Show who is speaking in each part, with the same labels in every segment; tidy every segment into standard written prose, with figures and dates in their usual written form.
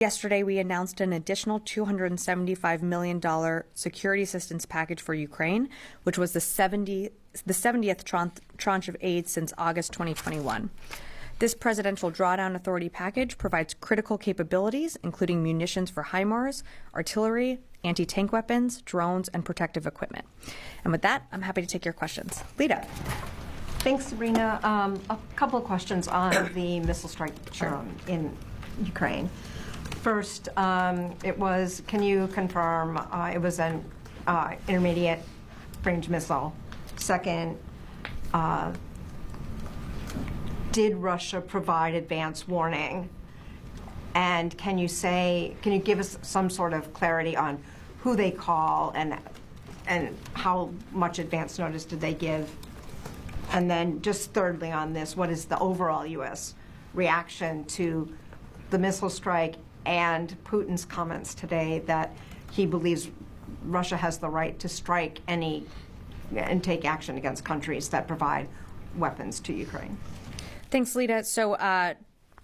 Speaker 1: Yesterday, we announced an additional $275 million security assistance package for Ukraine, which was the 70th tranche of aid since August 2021. This presidential drawdown authority package provides critical capabilities, including munitions for HIMARS, artillery, anti-tank weapons, drones, and protective equipment. And with that, I'm happy to take your questions. Lita.
Speaker 2: Thanks, Sabrina. A couple of questions on the missile strike in Ukraine. First, can you confirm it was an intermediate range missile? Second, did Russia provide advance warning? And can you give us some sort of clarity on who they call and how much advance notice did they give? And then just thirdly on this, what is the overall U.S. reaction to the missile strike and Putin's comments today that he believes Russia has the right to strike any and take action against countries that provide weapons to Ukraine?
Speaker 1: Thanks, Lita. So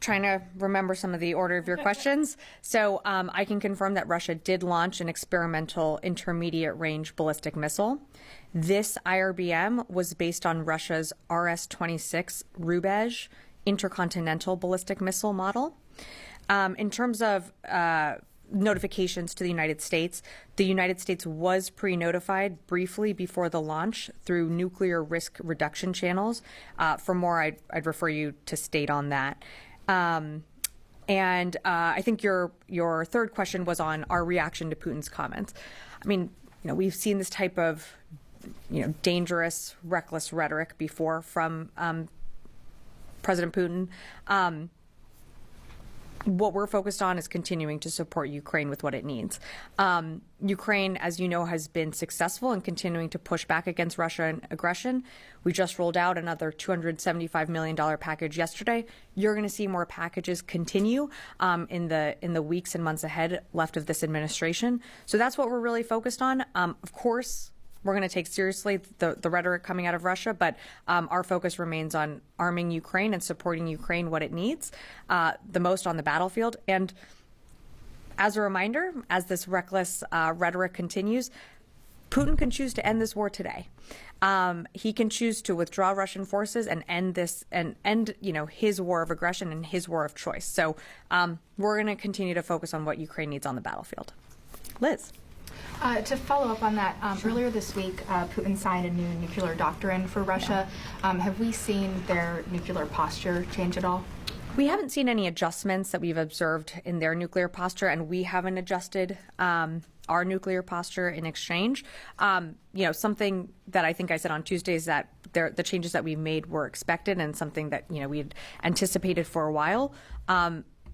Speaker 1: trying to remember some of the order of your questions. So I can confirm that Russia did launch an experimental intermediate range ballistic missile. This IRBM was based on Russia's RS-26 Rubezh intercontinental ballistic missile model. In terms of notifications to the United States was pre-notified briefly before the launch through nuclear risk reduction channels. For more, I'd refer you to state on that. And I think your third question was on our reaction to Putin's comments. I mean, we've seen this type of dangerous, reckless rhetoric before from President Putin. What we're focused on is continuing to support Ukraine with what it needs. Ukraine, as you know, has been successful in continuing to push back against Russian aggression. We just rolled out another $275 million package yesterday. You're going to see more packages continue in the weeks and months ahead left of this administration. So that's what we're really focused on. Of course, we're going to take seriously the rhetoric coming out of Russia, but our focus remains on arming Ukraine and supporting Ukraine what it needs the most on the battlefield. And as a reminder, as this reckless rhetoric continues, Putin can choose to end this war today. He can choose to withdraw Russian forces and end this and end his war of aggression and his war of choice. So we're going to continue to focus on what Ukraine needs on the battlefield. Liz.
Speaker 3: To follow up on that, earlier this week, Putin signed a new nuclear doctrine for Russia. Have we seen their nuclear posture change at all?
Speaker 1: We haven't seen any adjustments that we've observed in their nuclear posture, and we haven't adjusted our nuclear posture in exchange. Something that I think I said on Tuesday is that the changes that we made were expected and something that we had anticipated for a while.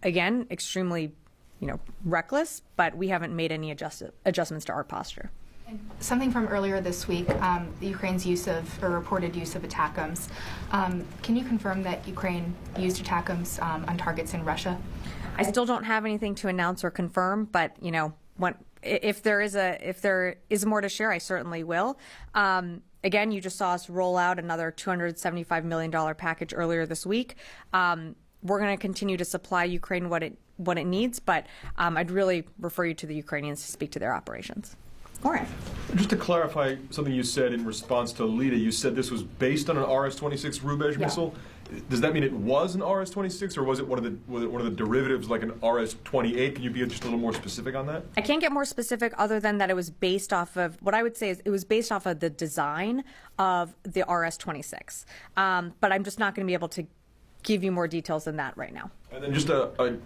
Speaker 1: Again, extremely reckless, but we haven't made any adjustments to our posture.
Speaker 3: Something from earlier this week, Ukraine's reported use of ATACMS. Can you confirm that Ukraine used ATACMS on targets in Russia?
Speaker 1: I still don't have anything to announce or confirm, but if there is more to share, I certainly will. Again, you just saw us roll out another $275 million package earlier this week. We're going to continue to supply Ukraine what it needs, but I'd really refer you to the Ukrainians to speak to their operations. Warren.
Speaker 4: Just to clarify something you said in response to Lita, you said this was based on an RS-26 Rubezh missile. Does that mean it was an RS-26, or was it one of the derivatives like an RS-28? Can you be just a little more specific on that?
Speaker 1: I can't get more specific other than that it was based off of what I would say is it was based off of the design of the RS-26. But I'm just not going to be able to give you more details than that right now.
Speaker 4: And then just a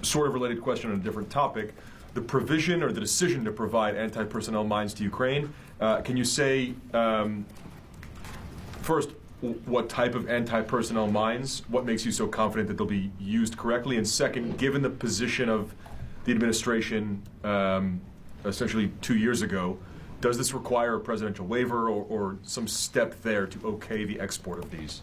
Speaker 4: sort of related question on a different topic. The provision or the decision to provide anti-personnel mines to Ukraine, can you say, first, what type of anti-personnel mines, what makes you so confident that they'll be used correctly? And second, given the position of the administration essentially 2 years ago, does this require a presidential waiver or some step there to okay the export of these?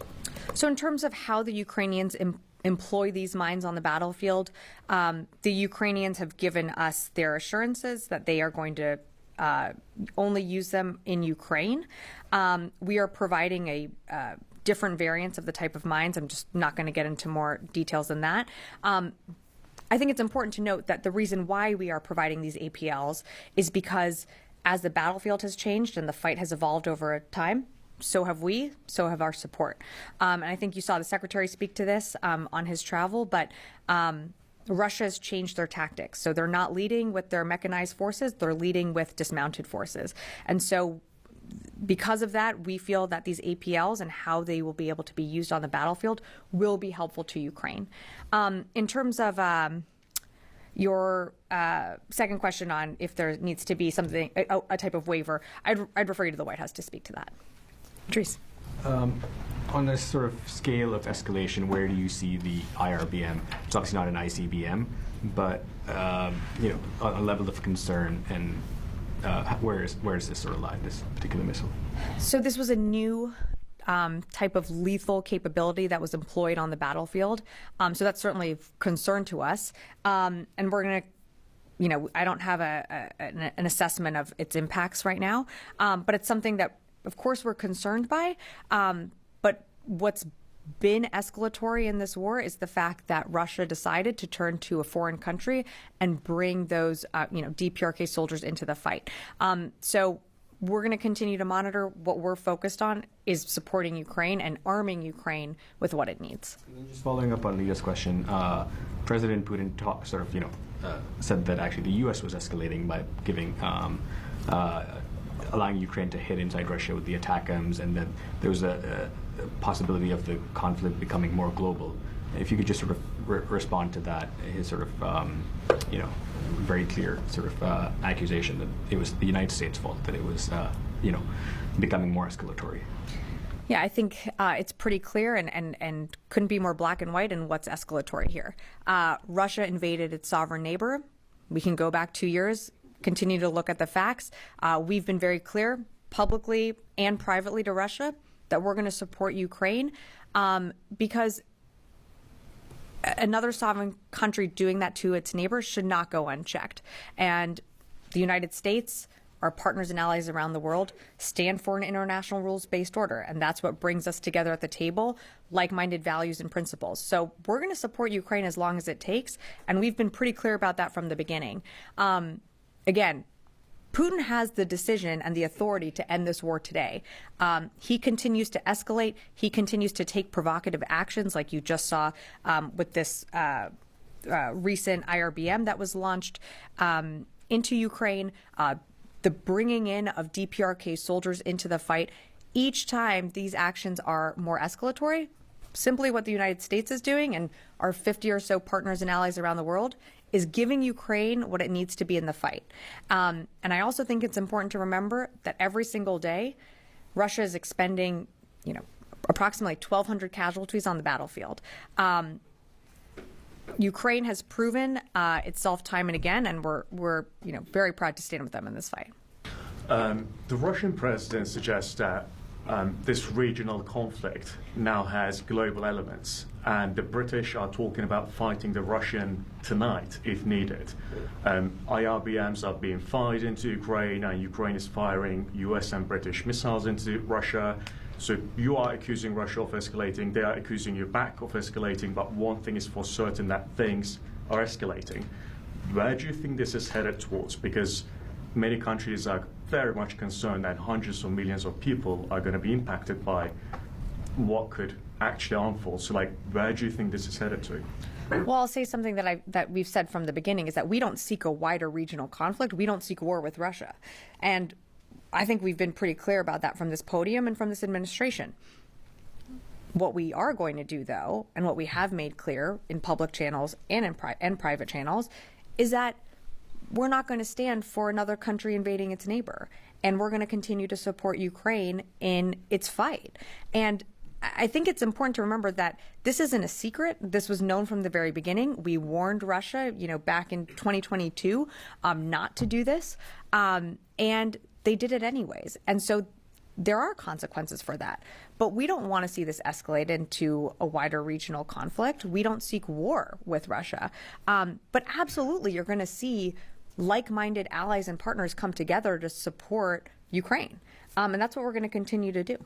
Speaker 1: So in terms of how the Ukrainians employ these mines on the battlefield, the Ukrainians have given us their assurances that they are going to only use them in Ukraine. We are providing a different variants of the type of mines. I'm just not going to get into more details than that. I think it's important to note that the reason why we are providing these APLs is because as the battlefield has changed and the fight has evolved over time, so have we, so have our support. And I think you saw the Secretary speak to this on his travel, but Russia has changed their tactics. So they're not leading with their mechanized forces, they're leading with dismounted forces. And so because of that, we feel that these APLs and how they will be able to be used on the battlefield will be helpful to Ukraine. In terms of your second question on if there needs to be something, a type of waiver, I'd refer you to the White House to speak to that. Patrice.
Speaker 5: On this sort of scale of escalation, where do you see the IRBM? It's obviously not an ICBM, but you know, a level of concern, and where does this sort of lie, this particular missile?
Speaker 1: So this was a new type of lethal capability that was employed on the battlefield. So that's certainly of concern to us. And we're going to, you know, I don't have an assessment of its impacts right now, but it's something that, of course, we're concerned by. But what's been escalatory in this war is the fact that Russia decided to turn to a foreign country and bring those, DPRK soldiers into the fight. So we're going to continue to monitor. What we're focused on is supporting Ukraine and arming Ukraine with what it needs.
Speaker 5: Just following up on Leah's question, President Putin said that actually the U.S. was escalating by giving allowing Ukraine to hit inside Russia with the ATACMS, and then there was a possibility of the conflict becoming more global. If you could just sort of respond to that, his sort of, very clear sort of accusation that it was the United States' fault, that it was, becoming more escalatory.
Speaker 1: Yeah, I think it's pretty clear and couldn't be more black and white in what's escalatory here. Russia invaded its sovereign neighbor. We can go back 2 years, continue to look at the facts. We've been very clear publicly and privately to Russia that we're going to support Ukraine because another sovereign country doing that to its neighbors should not go unchecked. And the United States, our partners and allies around the world, stand for an international rules-based order. And that's what brings us together at the table, like-minded values and principles. So we're going to support Ukraine as long as it takes. And we've been pretty clear about that from the beginning. Again, Putin has the decision and the authority to end this war today. He continues to escalate. He continues to take provocative actions like you just saw with this recent IRBM that was launched into Ukraine, the bringing in of DPRK soldiers into the fight. Each time these actions are more escalatory, simply what the United States is doing and our 50 or so partners and allies around the world is giving Ukraine what it needs to be in the fight. And I also think it's important to remember that every single day, Russia is expending, approximately 1,200 casualties on the battlefield. Ukraine has proven itself time and again, and we're very proud to stand with them in this fight.
Speaker 6: The Russian president suggests that this regional conflict now has global elements, and the British are talking about fighting the Russian tonight if needed. IRBMs are being fired into Ukraine, and Ukraine is firing US and British missiles into Russia. So you are accusing Russia of escalating, they are accusing you back of escalating, but one thing is for certain, that things are escalating. Where do you think this is headed towards? Because many countries are very much concerned that hundreds of millions of people are going to be impacted by what could actually unfold. So, where do you think this is headed to?
Speaker 1: Well, I'll say something that we've said from the beginning is that we don't seek a wider regional conflict. We don't seek war with Russia. And I think we've been pretty clear about that from this podium and from this administration. What we are going to do, though, and what we have made clear in public channels and in private channels, is that we're not going to stand for another country invading its neighbor. And we're going to continue to support Ukraine in its fight. And I think it's important to remember that this isn't a secret. This was known from the very beginning. We warned Russia, back in 2022, not to do this. And they did it anyways. And so there are consequences for that. But we don't want to see this escalate into a wider regional conflict. We don't seek war with Russia. But absolutely, you're going to see like-minded allies and partners come together to support Ukraine. And that's what we're going to continue to do.